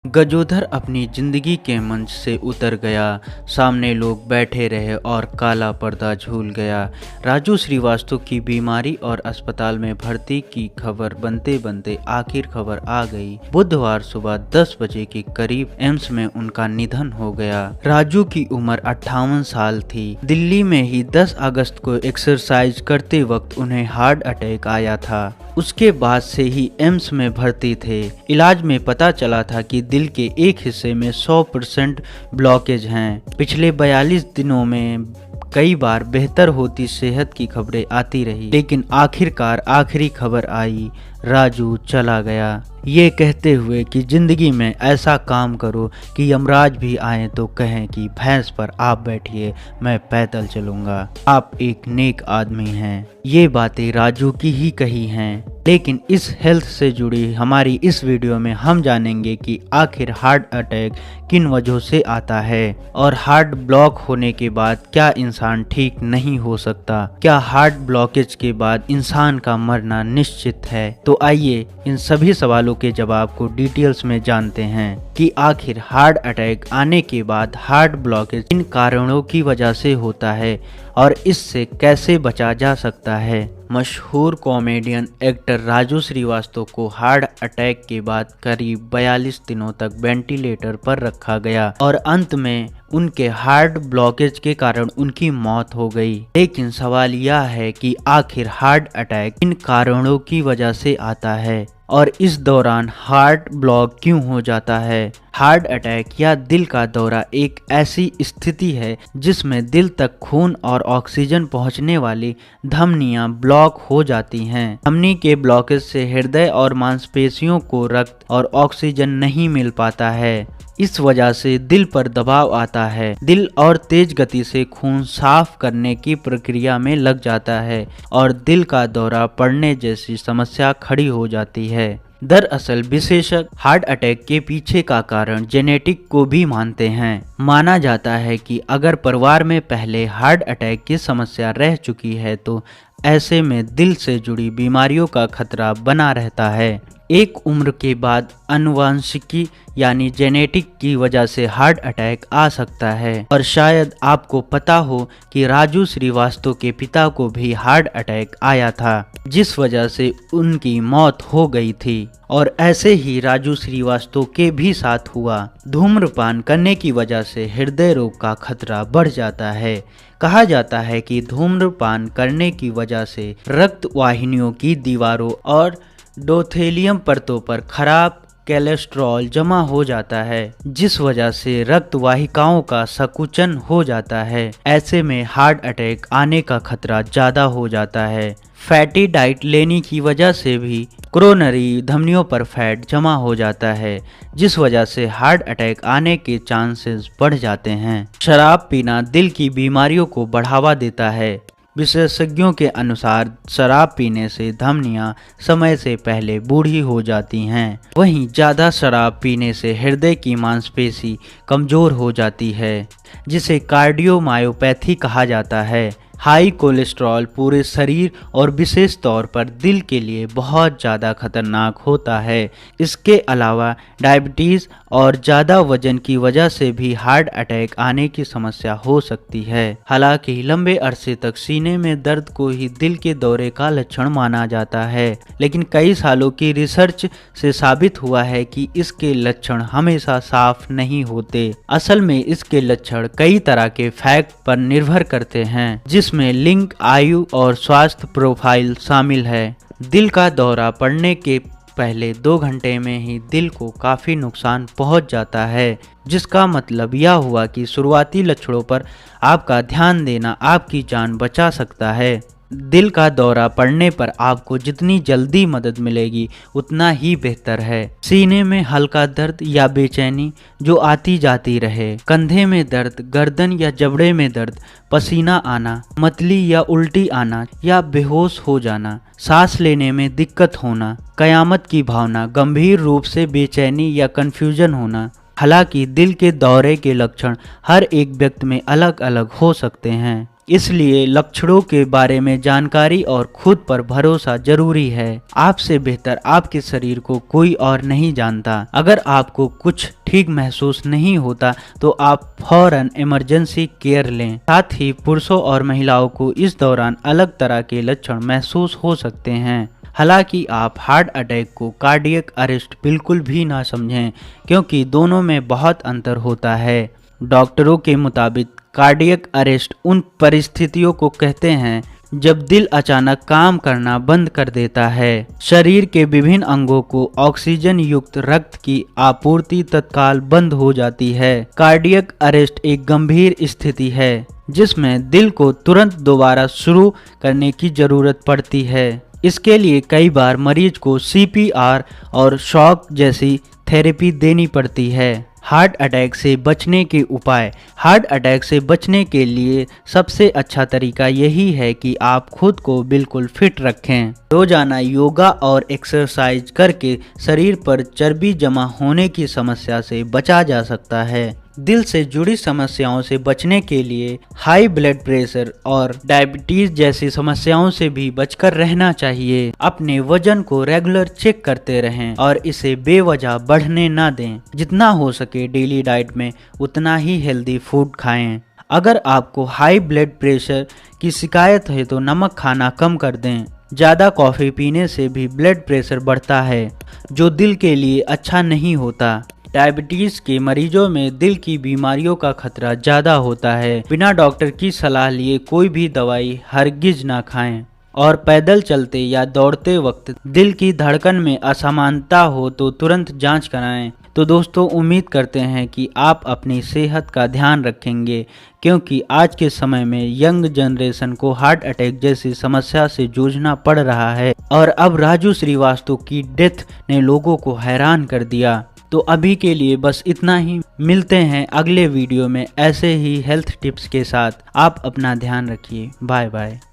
गजोधर अपनी जिंदगी के मंच से उतर गया। सामने लोग बैठे रहे और काला पर्दा झूल गया। राजू श्रीवास्तव की बीमारी और अस्पताल में भर्ती की खबर बनते बनते आखिर खबर आ गई। बुधवार सुबह 10 बजे के करीब एम्स में उनका निधन हो गया। राजू की उम्र 58 साल थी। दिल्ली में ही 10 अगस्त को एक्सरसाइज करते वक्त उन्हें हार्ट अटैक आया था। उसके बाद से ही एम्स में भर्ती थे। इलाज में पता चला था कि दिल के एक हिस्से में 100% ब्लॉकेज हैं। पिछले 42 दिनों में कई बार बेहतर होती सेहत की खबरें आती रही, लेकिन आखिरकार आखिरी खबर आई, राजू चला गया। ये कहते हुए कि जिंदगी में ऐसा काम करो कि यमराज भी आए तो कहें कि भैंस पर आप बैठिए, मैं पैदल चलूंगा, आप एक नेक आदमी हैं। ये बातें राजू की ही कही हैं। लेकिन इस हेल्थ से जुड़ी हमारी इस वीडियो में हम जानेंगे कि आखिर हार्ट अटैक किन वजहों से आता है और हार्ट ब्लॉक होने के बाद क्या इंसान ठीक नहीं हो सकता। क्या हार्ट ब्लॉकेज के बाद इंसान का मरना निश्चित है? तो आइए इन सभी सवालों के जवाब को डिटेल्स में जानते हैं कि आखिर हार्ट अटैक आने के बाद हार्ट ब्लॉकेज किन कारणों की वजह से होता है और इससे कैसे बचा जा सकता है। मशहूर कॉमेडियन एक्टर राजू श्रीवास्तव को हार्ट अटैक के बाद करीब 42 दिनों तक वेंटिलेटर पर रखा गया और अंत में उनके हार्ट ब्लॉकेज के कारण उनकी मौत हो गई। लेकिन सवाल यह है कि आखिर हार्ट अटैक किन कारणों की वजह से आता है और इस दौरान हार्ट ब्लॉक क्यों हो जाता है। हार्ट अटैक या दिल का दौरा एक ऐसी स्थिति है जिसमें दिल तक खून और ऑक्सीजन पहुंचने वाली धमनियां ब्लॉक हो जाती हैं। धमनी के ब्लॉकेज से हृदय और मांसपेशियों को रक्त और ऑक्सीजन नहीं मिल पाता है। इस वजह से दिल पर दबाव आता है। दिल और तेज गति से खून साफ करने की प्रक्रिया में लग जाता है और दिल का दौरा पड़ने जैसी समस्या खड़ी हो जाती है। दरअसल विशेषज्ञ हार्ट अटैक के पीछे का कारण जेनेटिक को भी मानते हैं। माना जाता है कि अगर परिवार में पहले हार्ट अटैक की समस्या रह चुकी है तो ऐसे में दिल से जुड़ी बीमारियों का खतरा बना रहता है। एक उम्र के बाद आनुवंशिकी यानी जेनेटिक की वजह से हार्ट अटैक आ सकता है। और शायद आपको पता हो कि राजू श्रीवास्तव के पिता को भी हार्ट अटैक आया था, जिस वजह से उनकी मौत हो गई थी। और ऐसे ही राजू श्रीवास्तव के भी साथ हुआ। धूम्रपान करने की वजह से हृदय रोग का खतरा बढ़ जाता है। कहा जाता है कि धूम्रपान करने की वजह से रक्त वाहिनियों की दीवारों और एंडोथेलियम परतों पर खराब कोलेस्ट्रॉल जमा हो जाता है, जिस वजह से रक्त वाहिकाओं का संकुचन हो जाता है। ऐसे में हार्ट अटैक आने का खतरा ज्यादा हो जाता है। फैटी डाइट लेने की वजह से भी कोरोनरी धमनियों पर फैट जमा हो जाता है, जिस वजह से हार्ट अटैक आने के चांसेस बढ़ जाते हैं। शराब पीना दिल की बीमारियों को बढ़ावा देता है। विशेषज्ञों के अनुसार शराब पीने से धमनियां समय से पहले बूढ़ी हो जाती हैं। वहीं ज़्यादा शराब पीने से हृदय की मांसपेशी कमज़ोर हो जाती है, जिसे कार्डियोमायोपैथी कहा जाता है। हाई कोलेस्ट्रॉल पूरे शरीर और विशेष तौर पर दिल के लिए बहुत ज़्यादा खतरनाक होता है। इसके अलावा डायबिटीज़ और ज़्यादा वजन की वजह से भी हार्ट अटैक आने की समस्या हो सकती है। हालांकि लंबे अरसे तक सीने में दर्द को ही दिल के दौरे का लक्षण माना जाता है, लेकिन कई सालों की रिसर्च से साबित हुआ है कि इसके लक्षण हमेशा साफ नहीं होते। असल में इसके लक्षण कई तरह के फैक्ट पर निर्भर करते हैं, जिसमें लिंग, आयु और स्वास्थ्य प्रोफाइल शामिल है। दिल का दौरा पड़ने के पहले 2 घंटे में ही दिल को काफ़ी नुकसान पहुंच जाता है, जिसका मतलब यह हुआ कि शुरुआती लक्षणों पर आपका ध्यान देना आपकी जान बचा सकता है। दिल का दौरा पड़ने पर आपको जितनी जल्दी मदद मिलेगी उतना ही बेहतर है। सीने में हल्का दर्द या बेचैनी जो आती जाती रहे, कंधे में दर्द, गर्दन या जबड़े में दर्द, पसीना आना, मतली या उल्टी आना या बेहोश हो जाना, सांस लेने में दिक्कत होना, कयामत की भावना, गंभीर रूप से बेचैनी या कंफ्यूजन होना। हालांकि दिल के दौरे के लक्षण हर एक व्यक्ति में अलग अलग हो सकते हैं। इसलिए लक्षणों के बारे में जानकारी और खुद पर भरोसा जरूरी है। आपसे बेहतर आपके शरीर को कोई और नहीं जानता। अगर आपको कुछ ठीक महसूस नहीं होता तो आप फौरन इमरजेंसी केयर लें। साथ ही पुरुषों और महिलाओं को इस दौरान अलग तरह के लक्षण महसूस हो सकते हैं। हालांकि आप हार्ट अटैक को कार्डियक अरेस्ट बिल्कुल भी ना समझें, क्योंकि दोनों में बहुत अंतर होता है। डॉक्टरों के मुताबिक कार्डियक अरेस्ट उन परिस्थितियों को कहते हैं जब दिल अचानक काम करना बंद कर देता है। शरीर के विभिन्न अंगों को ऑक्सीजन युक्त रक्त की आपूर्ति तत्काल बंद हो जाती है। कार्डियक अरेस्ट एक गंभीर स्थिति है जिसमें दिल को तुरंत दोबारा शुरू करने की जरूरत पड़ती है। इसके लिए कई बार मरीज को CPR और शॉक जैसी थेरेपी देनी पड़ती है। हार्ट अटैक से बचने के उपाय। हार्ट अटैक से बचने के लिए सबसे अच्छा तरीका यही है कि आप खुद को बिल्कुल फिट रखें। रोजाना योगा और एक्सरसाइज करके शरीर पर चर्बी जमा होने की समस्या से बचा जा सकता है। दिल से जुड़ी समस्याओं से बचने के लिए हाई ब्लड प्रेशर और डायबिटीज जैसी समस्याओं से भी बचकर रहना चाहिए। अपने वजन को रेगुलर चेक करते रहें और इसे बेवजह बढ़ने ना दें। जितना हो सके डेली डाइट में उतना ही हेल्दी फूड खाएं। अगर आपको हाई ब्लड प्रेशर की शिकायत है तो नमक खाना कम कर दें। ज़्यादा कॉफ़ी पीने से भी ब्लड प्रेशर बढ़ता है, जो दिल के लिए अच्छा नहीं होता। डायबिटीज़ के मरीजों में दिल की बीमारियों का खतरा ज़्यादा होता है। बिना डॉक्टर की सलाह लिए कोई भी दवाई हरगिज ना खाएं। और पैदल चलते या दौड़ते वक्त दिल की धड़कन में असमानता हो तो तुरंत जांच कराएं। तो दोस्तों, उम्मीद करते हैं कि आप अपनी सेहत का ध्यान रखेंगे, क्योंकि आज के समय में यंग जनरेशन को हार्ट अटैक जैसी समस्या से जूझना पड़ रहा है। और अब राजू श्रीवास्तव की डेथ ने लोगों को हैरान कर दिया। तो अभी के लिए बस इतना ही। मिलते हैं अगले वीडियो में ऐसे ही हेल्थ टिप्स के साथ। आप अपना ध्यान रखिए। Bye bye.